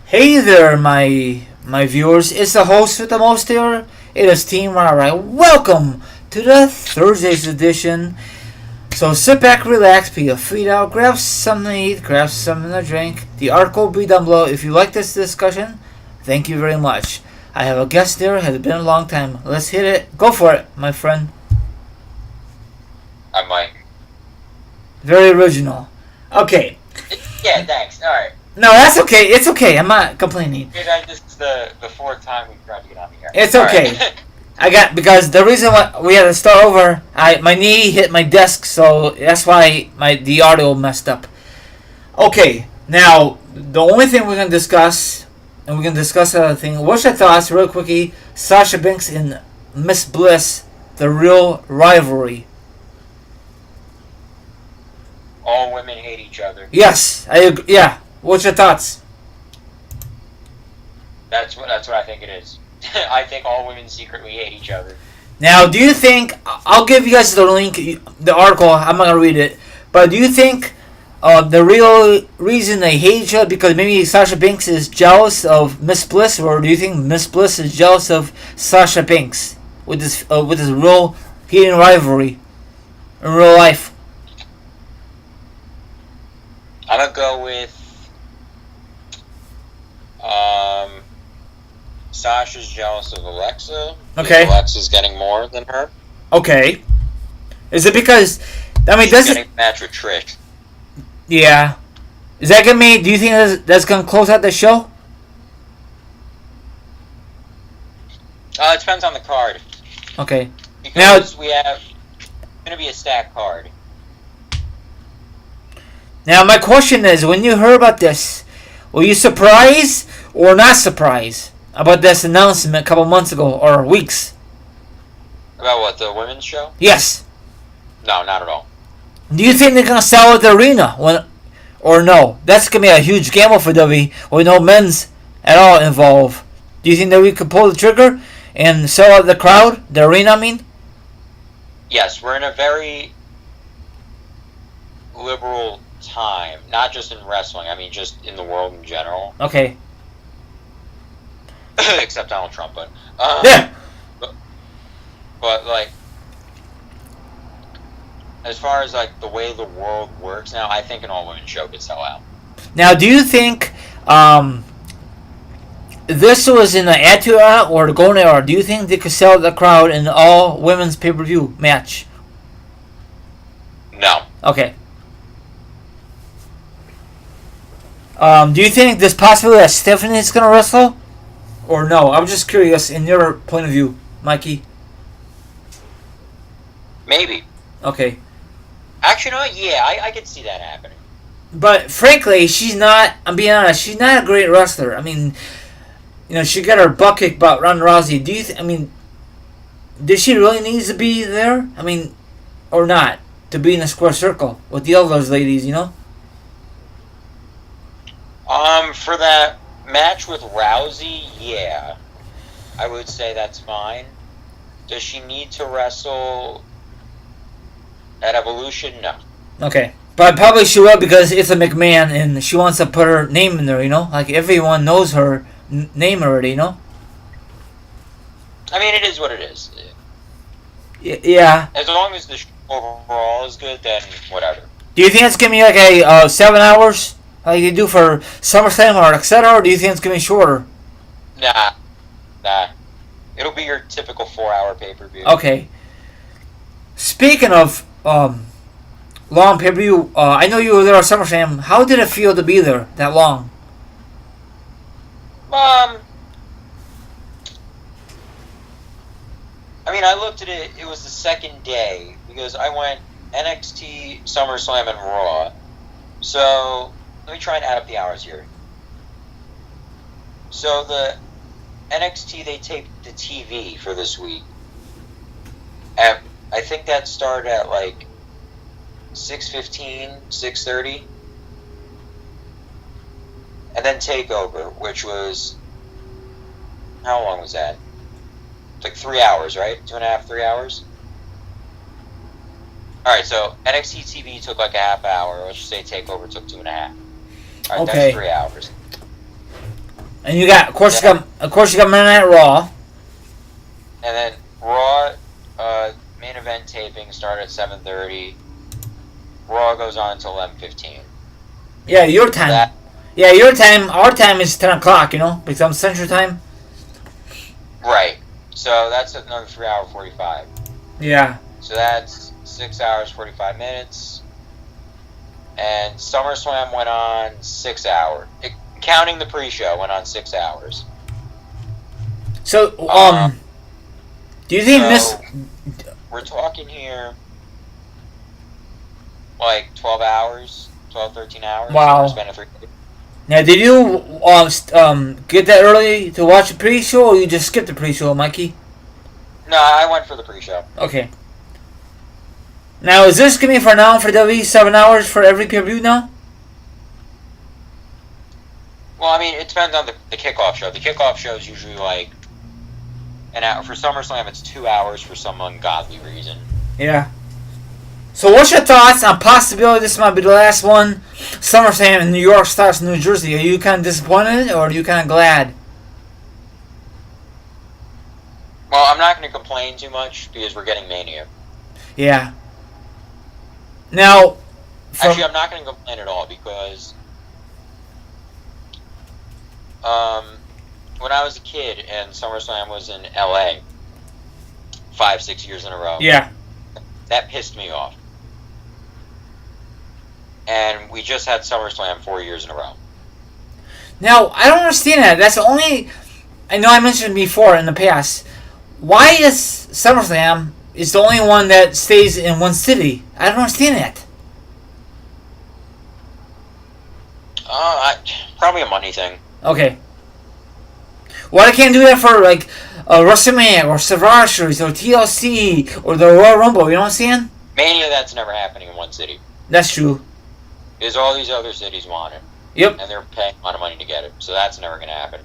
Hey there, my viewers. It's the host with the most here. It is Team Rara. Welcome to the Thursday's edition. So sit back, relax, put your feet out, grab something to eat, grab something to drink. The article will be down below. If you like this discussion, thank you very much. I have a guest there. Has been a long time. Let's hit it. Go for it, my friend. I'm Mike. Very original. Okay. Yeah, thanks. All right. No, that's okay. It's okay. I'm not complaining. This is the fourth time we've tried to get on the air. It's okay. Right. Because the reason why we had to start over, my knee hit my desk, so that's why the audio messed up. Okay, now the only thing we're gonna discuss, and we're gonna discuss another thing. What's your thoughts, real quickie? Sasha Banks and Miss Bliss, the real rivalry. All women hate each other. Yes, I agree. Yeah. What's your thoughts? That's what I think it is. I think all women secretly hate each other. Now, do you think... I'll give you guys the link, the article. I'm not going to read it. But do you think the real reason they hate each other because maybe Sasha Banks is jealous of Miss Bliss? Or do you think Miss Bliss is jealous of Sasha Banks with this real heated rivalry in real life? I'm going to go with... Sasha's jealous of Alexa. Okay. Alexa's getting more than her. Okay. Is it because... I mean, she's getting a match with Trish. Yeah. Is that gonna be... Do you think that's gonna close out the show? It depends on the card. Okay. Because we have... It's going to be a stacked card. Now, my question is, when you heard about this, were you surprised or not surprised about this announcement a couple months ago or weeks? About what, the women's show? Yes. No, not at all. Do you think they're going to sell at the arena? Or no? That's going to be a huge gamble for WWE with no men's at all involved. Do you think that we could pull the trigger and sell out the crowd, the arena, I mean? Yes, we're in a very liberal time. Not just in wrestling, I mean just in the world in general. Okay. Except Donald Trump, but... yeah! But, like... As far as, like, the way the world works now, I think an all-women show could sell out. Now, do you think this was in the Attitude Era or the Golden Era? Do you think they could sell the crowd in all women's pay-per-view match? No. Okay. Do you think there's possibility that Stephanie's going to wrestle? Or no? I'm just curious in your point of view, Mikey. Maybe. Okay. Actually, no, yeah, I could see that happening. But frankly, she's not, I'm being honest, she's not a great wrestler. I mean, she got her butt kicked by Ronda Rousey. Do you did she really need to be there? I mean, or not? To be in a square circle with the other ladies, For that match with Rousey, yeah. I would say that's fine. Does she need to wrestle at Evolution? No. Okay. But probably she will because it's a McMahon and she wants to put her name in there, Like everyone knows her name already, I mean, it is what it is. Yeah. As long as the show overall is good, then whatever. Do you think it's going to be like a 7 hours? Like you do for SummerSlam or etc., or do you think it's going to be shorter? Nah. It'll be your typical 4-hour pay-per-view. Okay. Speaking of long pay-per-view, I know you were there at SummerSlam. How did it feel to be there that long? I mean, I looked at it, it was the second day, because I went NXT, SummerSlam, and Raw. So, let me try and add up the hours here. So, the NXT, they taped the TV for this week. And I think that started at, 6:15, 6:30. And then TakeOver, which was... How long was that? 3 hours, right? 2.5, 3 hours? Alright, so NXT TV took a half hour. Let's just say TakeOver took 2.5. Alright, Okay. that's 3 hours. And you got, of course, you got Monday Night Raw. And then Raw main event taping started at 7:30. Raw goes on until 11:15. Yeah, your time. Your time. Our time is 10 o'clock. Because I'm Central Time. Right. So that's another 3 hour 45. Yeah. So that's 6 hours 45 minutes. And SummerSlam went on 6 hours. Counting the pre-show, went on 6 hours. So, do you think we're talking here like 12 hours, 12, 13 hours. Wow. Now, did you get that early to watch the pre-show, or you just skipped the pre-show, Mikey? No, I went for the pre-show. Okay. Now, is this going to be for now for WWE 7 hours for every pay-per-view now? Well, I mean, it depends on the kickoff show. The kickoff show is usually like an hour. For SummerSlam, it's 2 hours for some ungodly reason. Yeah. So what's your thoughts on possibility this might be the last one? SummerSlam in New York starts in New Jersey. Are you kind of disappointed, or are you kind of glad? Well, I'm not going to complain too much because we're getting Mania. Yeah. Now... Actually, I'm not going to complain at all because... when I was a kid and SummerSlam was in LA 5-6 years in a row. Yeah. That pissed me off. And we just had SummerSlam 4 years in a row. Now, I don't understand that. That's the only... I know I mentioned before in the past. Why is SummerSlam is the only one that stays in one city? I don't understand that. Probably a money thing. Okay. Why can't do that for, like, WrestleMania or Survivor Series or TLC or the Royal Rumble? You know what I'm saying? Mania, that's never happening in one city. That's true. Because all these other cities want it. Yep. And they're paying a lot of money to get it. So that's never going to happen.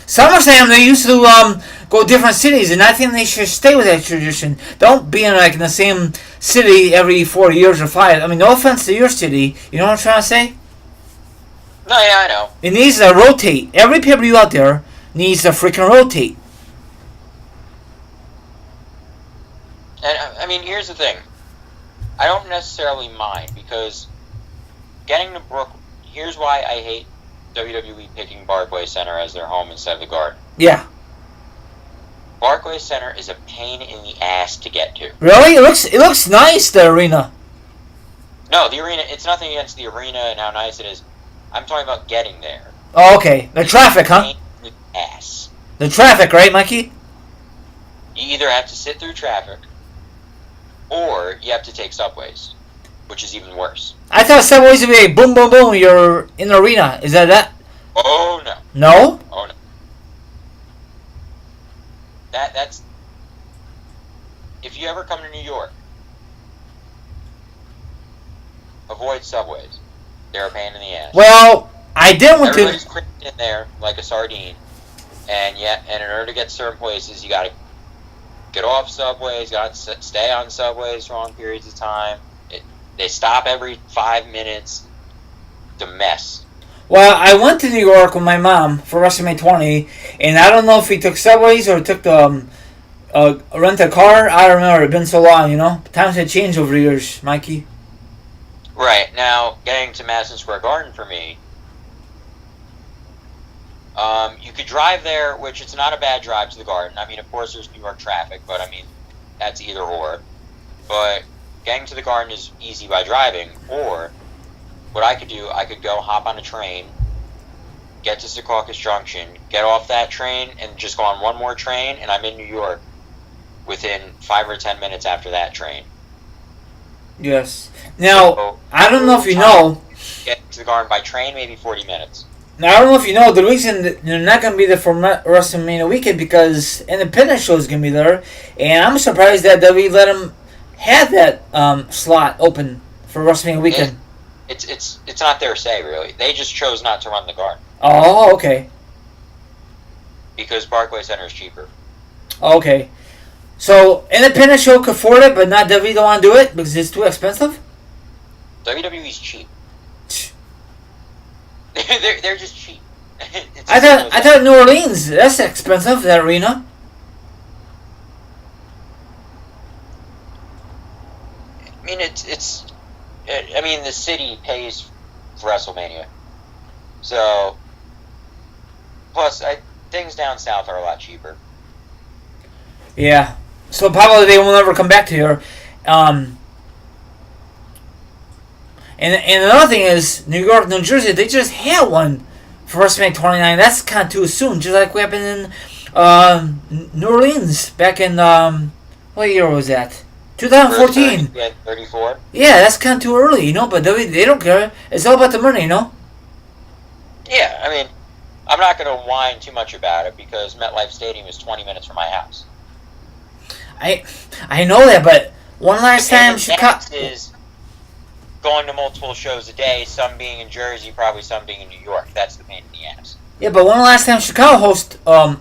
SummerSlam, they used to go different cities, and I think they should stay with that tradition. Don't be in the same city every 4 years or 5. I mean, no offense to your city. You know what I'm trying to say? No, yeah, I know. It needs to rotate. Every pay-per-view out there needs to freaking rotate. And, I mean, here's the thing. I don't necessarily mind, because getting to Brooklyn... Here's why I hate WWE picking Barclays Center as their home instead of the Garden. Yeah. Barclays Center is a pain in the ass to get to. Really? It looks nice, the arena. No, the arena... It's nothing against the arena and how nice it is. I'm talking about getting there. Oh, okay. The traffic, huh? Pain in the ass. The traffic, right, Mikey? You either have to sit through traffic, or you have to take subways, which is even worse. I thought subways would be like boom, boom, boom. You're in the arena. Is that? Oh no. No? Oh no. That's. If you ever come to New York, avoid subways. They're a pain in the ass. Well, I did want to. Everybody's crammed in there like a sardine, and in order to get certain places, you got to get off subways, got to stay on subways for long periods of time. They stop every 5 minutes. It's a mess. Well, I went to New York with my mom for WrestleMania 20, and I don't know if we took subways or took the rent a car. I don't remember. It's been so long, Times have changed over the years, Mikey. Right. Now, getting to Madison Square Garden for me, you could drive there, which it's not a bad drive to the Garden. I mean, of course, there's New York traffic, but I mean, that's either or. But getting to the Garden is easy by driving, or what I could do, I could go hop on a train, get to Secaucus Junction, get off that train, and just go on one more train, and I'm in New York within 5 or 10 minutes after that train. Yes. Now, So, I don't know if you know. Get to the Garden by train, maybe 40 minutes. Now, I don't know if you know, the reason that they're not going to be there for WrestleMania weekend because Independent show is going to be there, and I'm surprised that we let them have that slot open for WrestleMania weekend. It's not their say, really. They just chose not to run the Garden. Oh, okay. Because Barclays Center is cheaper. Okay. So, Independent show could afford it, but not WWE don't want to do it because it's too expensive? WWE's cheap. they're just cheap. I thought New Orleans, that's expensive, that arena. I mean, the city pays for WrestleMania. So, plus, things down south are a lot cheaper. Yeah. So probably they will never come back to here. And another thing is, New York, New Jersey, they just had one for WrestleMania 29. That's kind of too soon, just like what happened in New Orleans back in, what year was that? 2014. Yeah, 34. Yeah, that's kind of too early, you know, but they don't care. It's all about the money, you know? Yeah, I mean, I'm not going to whine too much about it because MetLife Stadium is 20 minutes from my house. I know that, but one last time Chicago is going to multiple shows a day, some being in Jersey, probably some being in New York. That's the pain in the ass. Yeah, but one last time Chicago host a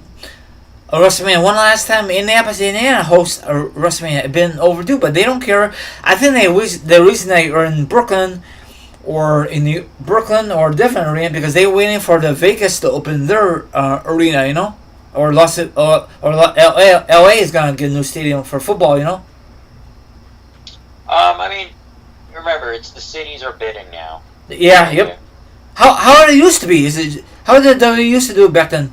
WrestleMania. One last time Indianapolis, Indiana hosts a WrestleMania. It's been overdue, but they don't care. I think the reason they are in Brooklyn or in Brooklyn or different arena because they're waiting for the Vegas to open their arena, you know, or LA is gonna get a new stadium for football, you know. I mean, remember, it's the cities are bidding now. Yeah. Yep. How did it used to be? How did they used to do it back then?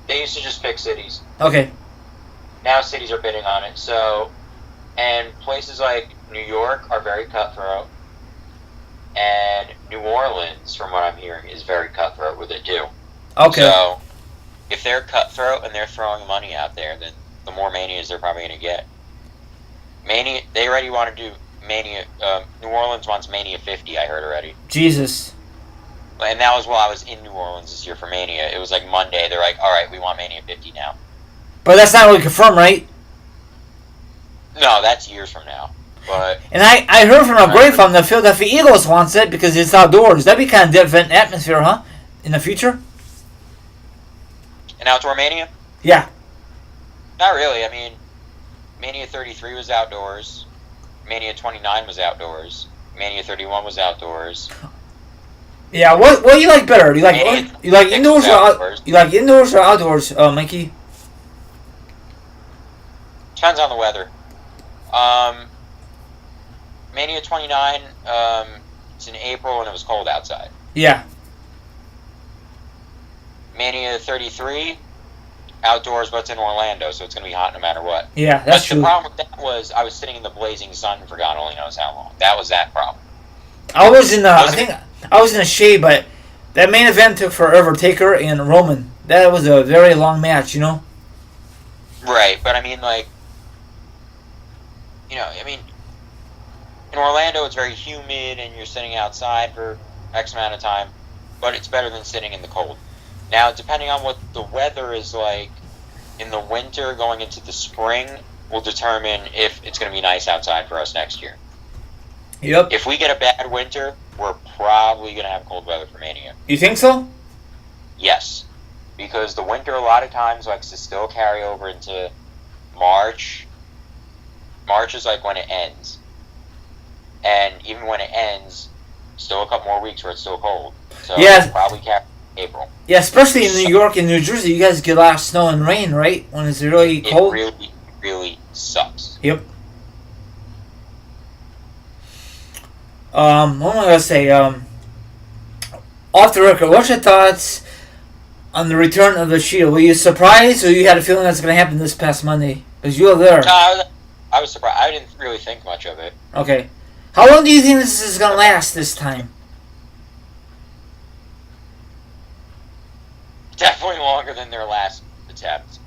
They used to just pick cities. Okay. Now cities are bidding on it. So, and places like New York are very cutthroat. And New Orleans, from what I'm hearing, is very cutthroat with it too. Okay. So, if they're cutthroat and they're throwing money out there, then the more manias they're probably going to get. Mania, they already want to do Mania. New Orleans wants Mania 50. I heard already. Jesus. And that was while I was in New Orleans this year for Mania. It was like Monday. They're like, all right, we want Mania 50 now. But that's not really confirmed, right? No, that's years from now. But and I heard from a grapevine the Philadelphia Eagles wants it because it's outdoors. That'd be kind of different atmosphere, huh? In the future? An outdoor Mania? Yeah. Not really. I mean, Mania 33 was outdoors. Mania 29 was outdoors. Mania 31 was outdoors. Yeah, what do you like better? You like indoors or outdoors, Mikey? Depends on the weather. Mania 29, it's in April and it was cold outside. Yeah. Mania 33, outdoors, but it's in Orlando, so it's going to be hot no matter what. Yeah, that's true. The problem with that was I was sitting in the blazing sun for God only knows how long. That was that problem. I was in the shade, but that main event took forever. Taker and Roman. That was a very long match, you know? Right, but I mean, like, you know, I mean, in Orlando it's very humid and you're sitting outside for X amount of time, but it's better than sitting in the cold. Now, depending on what the weather is like in the winter going into the spring will determine if it's going to be nice outside for us next year. Yep. If we get a bad winter, we're probably going to have cold weather for Mania. You think so? Yes. Because the winter a lot of times likes to still carry over into March. March is like when it ends. And even when it ends, still a couple more weeks where it's still cold. So yes. It'll probably carry April. Yeah, especially in New York and New Jersey, you guys get a lot of snow and rain, right? When it's really cold. It really, really sucks. Yep. What am I gonna say? Off the record, what's your thoughts on the return of the Shield? Were you surprised, or you had a feeling that's gonna happen this past Monday? Because you were there. No, I was surprised. I didn't really think much of it. Okay. How long do you think this is gonna last this time? Definitely longer than their last attempt.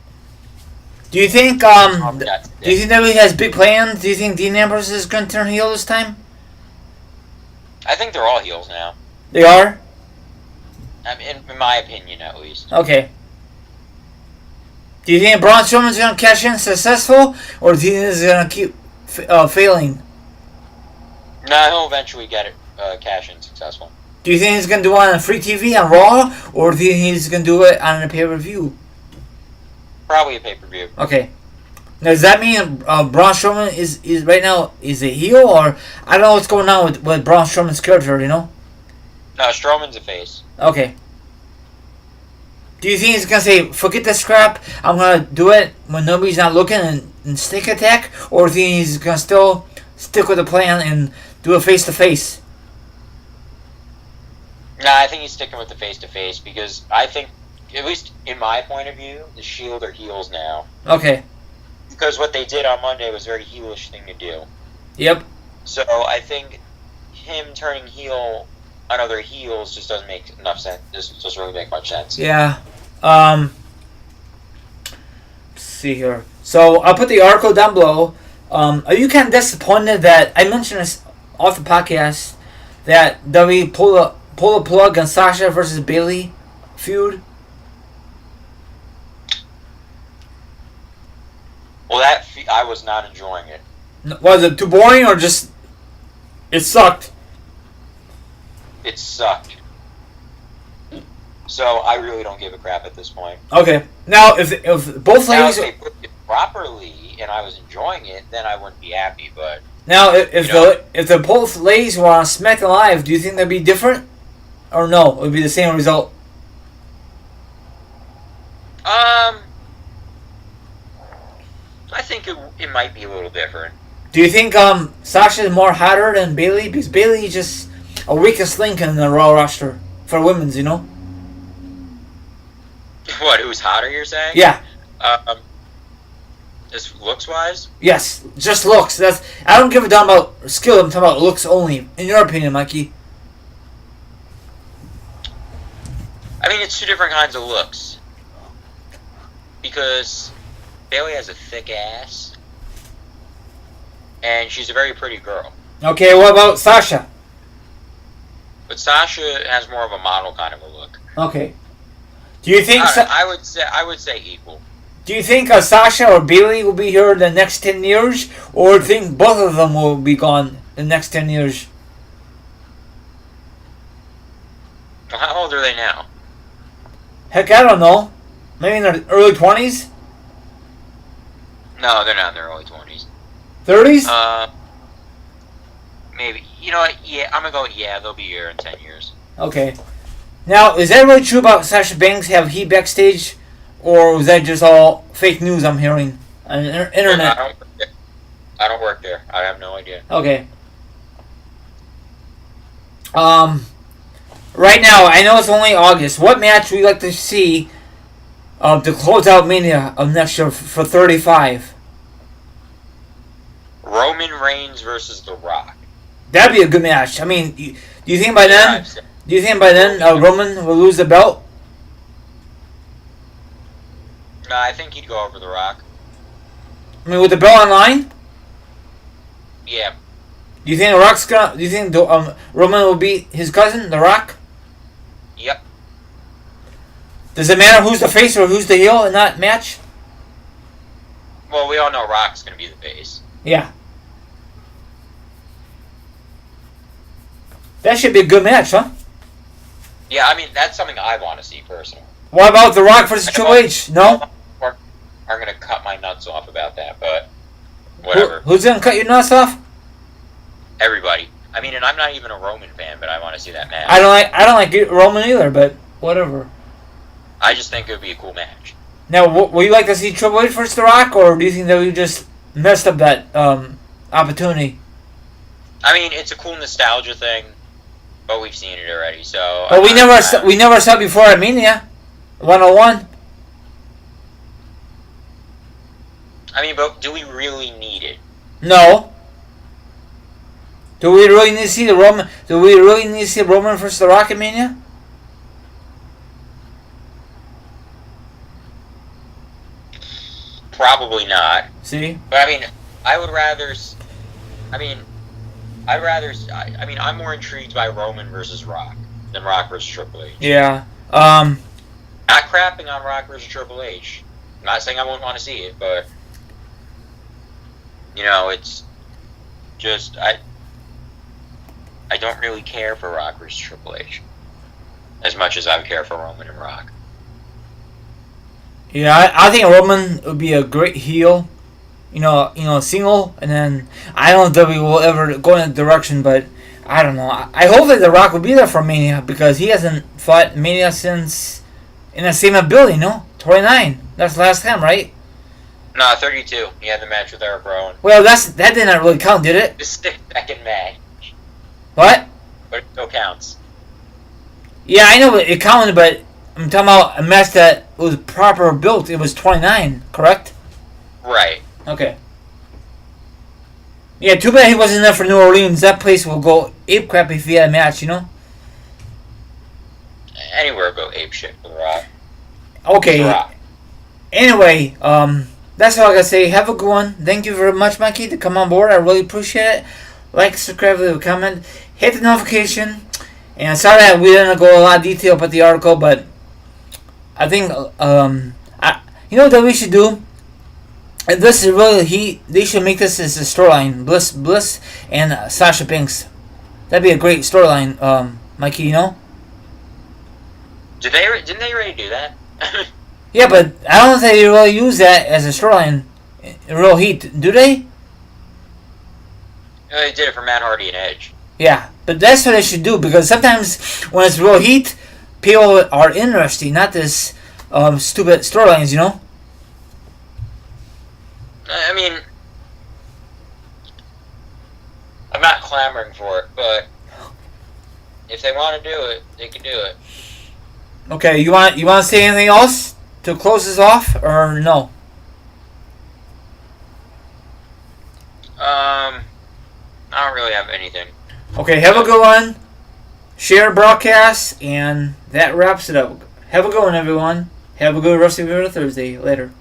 Do you think WWE has big plans? Do you think Dean Ambrose is gonna turn heel this time? I think they're all heels now. They are? I mean, in my opinion, at least. Okay. Do you think Braun Strowman's going to cash in successful, or do you think he's going to keep failing? No, he'll eventually get it cash in successful. Do you think he's going to do it on free TV on Raw, or do you think he's going to do it on a pay-per-view? Probably a pay-per-view. Okay. Now, does that mean Braun Strowman is right now is a heel, or I don't know what's going on with Braun Strowman's character, you know? No, Strowman's a face. Okay. Do you think he's gonna say, "Forget this crap. I'm gonna do it when nobody's not looking and sneak attack," or do you think he's gonna still stick with the plan and do a face to face? Nah, I think he's sticking with the face-to-face because I think, at least in my point of view, the Shield are heels now. Okay. Because what they did on Monday was a very heelish thing to do. Yep. So I think him turning heel on other heels just doesn't make enough sense. Just doesn't really make much sense. Yeah. Let's see here. So I'll put the article down below. Are you kind of disappointed that I mentioned this off the podcast that WWE pull the plug on Sasha versus Bayley feud? Well, I was not enjoying it. Was it too boring or just it sucked? It sucked. So I really don't give a crap at this point. Okay. Now, if both Now, ladies if they put it properly and I was enjoying it, then I wouldn't be happy. But now if the both ladies were on SmackDown Live, do you think that'd be different, or no? It would be the same result. I think it might be a little different. Do you think Sasha is more hotter than Bayley? Because Bayley is just a weakest link in the Raw roster for women's, you know? What? Who's hotter? You're saying? Yeah. Just looks wise. Yes, just looks. I don't give a damn about skill. I'm talking about looks only. In your opinion, Mikey? I mean, it's two different kinds of looks. Because Bayley has a thick ass, and she's a very pretty girl. Okay, what about Sasha? But Sasha has more of a model kind of a look. Okay. Do you think? I would say equal. Do you think Sasha or Bayley will be here in the next 10 years, or do you think both of them will be gone in the next 10 years? Well, how old are they now? Heck, I don't know. Maybe in their early 20s? No, they're not in their early 20s. 30s? Maybe. You know what? Yeah, I'm gonna go. Yeah, they'll be here in 10 years. Okay. Now, is that really true about Sasha Banks have heat backstage, or was that just all fake news I'm hearing on the internet? I don't work there. I have no idea. Okay. Right now, I know it's only August. What match would you like to see to close out Mania of next year for 35? Roman Reigns versus The Rock. That'd be a good match. I mean, do you think by then? Do you think by then Roman will lose the belt? No, I think he'd go over The Rock. I mean, with the belt online? Yeah. Do you think The Rock's gonna? Do you think Roman will beat his cousin, The Rock? Yep. Does it matter who's the face or who's the heel in that match? Well, we all know Rock's gonna be the face. Yeah. That should be a good match, huh? Yeah, I mean that's something I want to see personally. What about The Rock versus Triple H? No. Are gonna cut my nuts off about that, but whatever. Who's gonna cut your nuts off? Everybody. I mean, and I'm not even a Roman fan, but I want to see that match. I don't like Roman either, but whatever. I just think it would be a cool match. Now, would you like to see Triple H versus The Rock, or do you think that we just messed up that opportunity? I mean, it's a cool nostalgia thing, but we've seen it already. So. But we never saw before at Mania 101. I mean, but do we really need it? No. Do we really need to see Roman? Do we really need to see Roman versus The Rock at Mania? Probably not. See? But I mean, I would rather. I mean, I'm more intrigued by Roman versus Rock than Rock versus Triple H. Yeah. Not crapping on Rock versus Triple H. I'm not saying I wouldn't want to see it, but you know, it's just I don't really care for Rock versus Triple H as much as I care for Roman and Rock. Yeah, I think Roman would be a great heel. You know, single, and then I don't know if WWE will ever go in that direction, but I don't know. I hope that The Rock will be there for Mania because he hasn't fought Mania since in the same ability, no? 29. That's the last time, right? No, 32. He had the match with Eric Rowan. Well, that did not really count, did it? The 6-second match. What? But it still counts. Yeah, I know it counted, but I'm talking about a match that was proper built. It was 29, correct? Right. Okay. Yeah, too bad he wasn't there for New Orleans. That place will go ape crap if he had a match, you know? Anywhere go ape shit for The Rock. Okay. The Rock. Anyway, that's all I gotta say. Have a good one. Thank you very much, Mikey, to come on board. I really appreciate it. Like, subscribe, leave a comment, hit the notification. And sorry that we didn't go a lot of detail about the article, but I think you know what we should do? If this is really they should make this as a storyline. Bliss and Sasha Banks. That'd be a great storyline, Mikey, you know? Didn't they already do that? Yeah, but I don't think they really use that as a storyline in real heat, do they? They did it for Matt Hardy and Edge. Yeah, but that's what they should do, because sometimes when it's real heat, people are interested, not this stupid storylines, you know? I mean, I'm not clamoring for it, but if they want to do it, they can do it. Okay, you want to say anything else to close this off, or no? I don't really have anything. Okay, have a good one. Share broadcast, and that wraps it up. Have a good one, everyone. Have a good rest of your Thursday. Later.